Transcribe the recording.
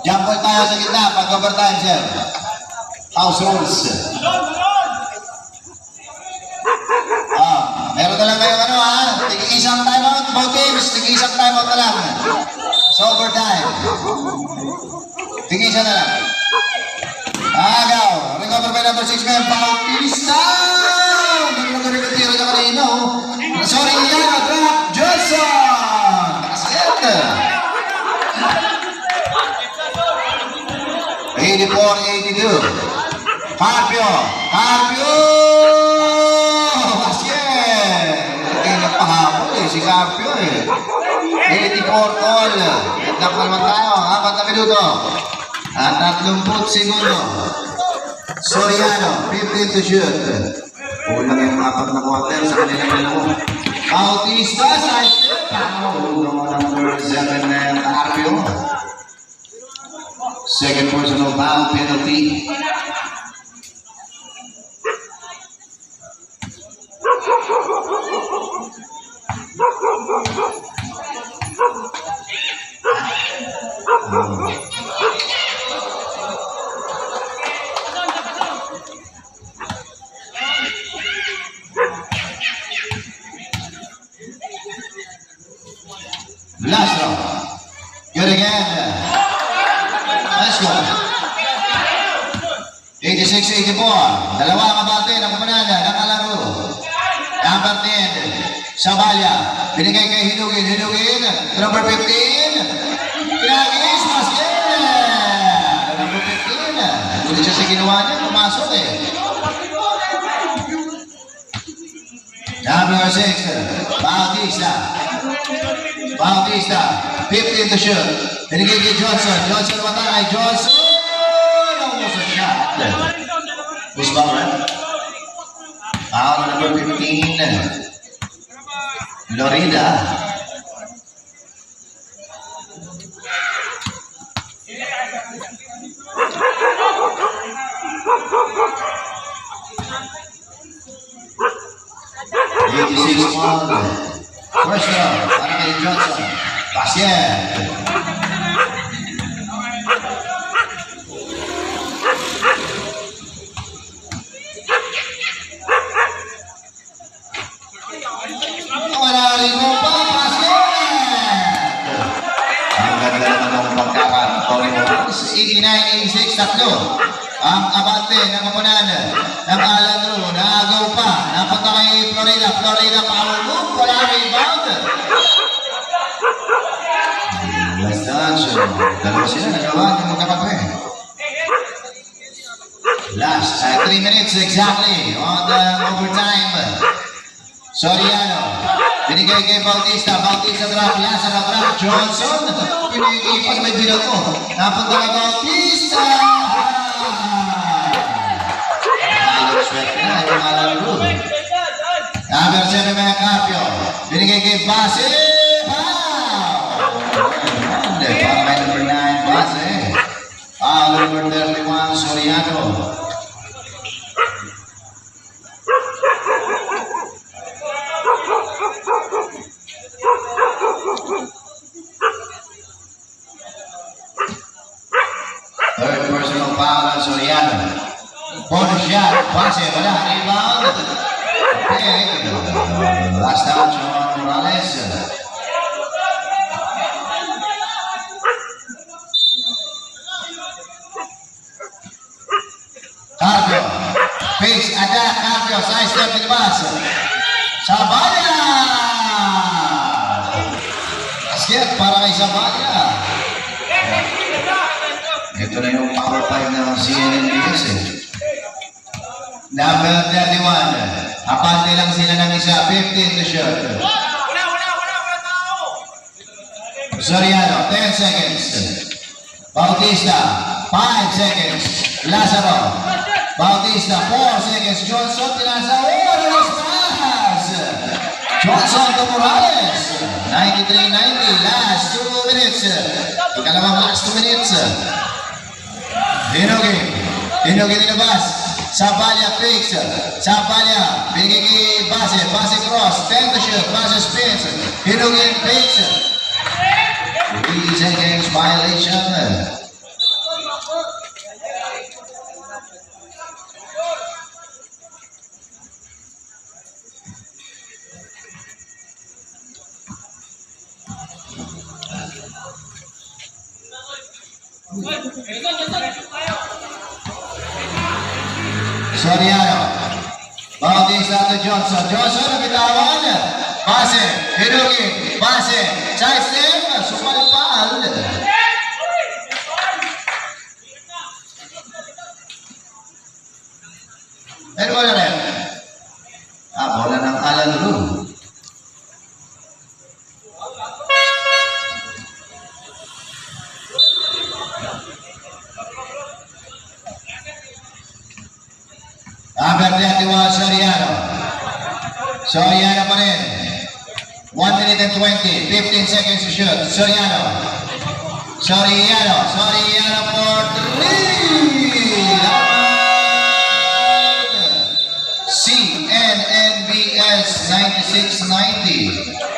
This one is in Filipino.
Jump ball tayo sa gitna. Pag-overtime, sir. House rules. Meron na lang kayo ano ha. Tig-isang timeout. Both teams. Tig-isang timeout na lang. So overtime. Tig-isa na lang. Agaw. Recover by number 6 ngayon. Bautista. Hindi mo nag-retiro na kanina. Sorry, Yana. Drop. Johnson. Kaset. 84-82. Carpio. Basket. Hindi nagpahabol si Carpio 84 all. Headlock naman tayo. 4 na minuto. At 30 segundo. Soriano, 15 to shoot. Ulang yung 4 na quarter sa kanilang dalawa. Bautista, side step. Number 7 na Carpio. Second personal foul penalty. Last round. Good again. Let's go. 86-84. Dalawa kabate ng kumanada ng kalaro. Number 10. Sabalya. Binigay kay Hinugin. Number 15. Pinagis. Basket. Number 15. Hindi siya sa ginawa niya. Pumasok Number 6. Bautista. 15 to shoot. Binigay kay Johnson. Matangay. Johnson. Almost a shot. Who's ball, right? Foul number 15. Lorida. First down, para kay Johnson. Basket. Wala rin mo pa, basket. Ang ganda naman ng pagkakataon. 89-86, tatlo. Ang abante ng kapunan ng Alan Ru. Naagaw pa. Napunta kay Florida. Power move. Wala rebound. Last touch. Dalawa sila. Nagawa ng magkapatid. Last 3 minutes exactly on the overtime. Soriano. Binigay kay Bautista drop. Lazaro drop. Johnson. Pinigay pag may binago. Napunta kay Bautista. Number 7 may Carpio. Binigay kay Base. Para may number 9 Base. Number 31 Soriano. Third personal foul on Soriano. Bonus shot. Base. Wala. Rebound. Okay. Last touch on Morales. Carpio. Face attack. Carpio. Side step in the pass. Sabalya. Basket para kay Sabalya. Ito na yung power 5 ng CNNBS Number 31. Apante lang sila ng isa. 15 to shoot. Soriano, 10 seconds. Bautista, 5 seconds. Lazaro. Bautista, 4 seconds. Johnson, tinasa. Nice pass. Johnson to Morales. 93-90. Last 2 minutes. Ikalawang last 2 minutes. Hinugin nilabas. Sabalya fix. Sabalya. Binigay kay Base. Base cross. 10 to shoot. Base spins. Hinugin fix. 3 seconds violation. Soriano. Bautista to Johnson. Johnson, nabitawan. Pase. Hinugi. Pase. Side step. Sumalpal. Pero wala rin. Bola ng Alan Room. Number 31, Soriano. Soriano pa rin. 1 minute and 20. 15 seconds to shoot. Soriano. Soriano. Soriano for 3. CNNBS 9690.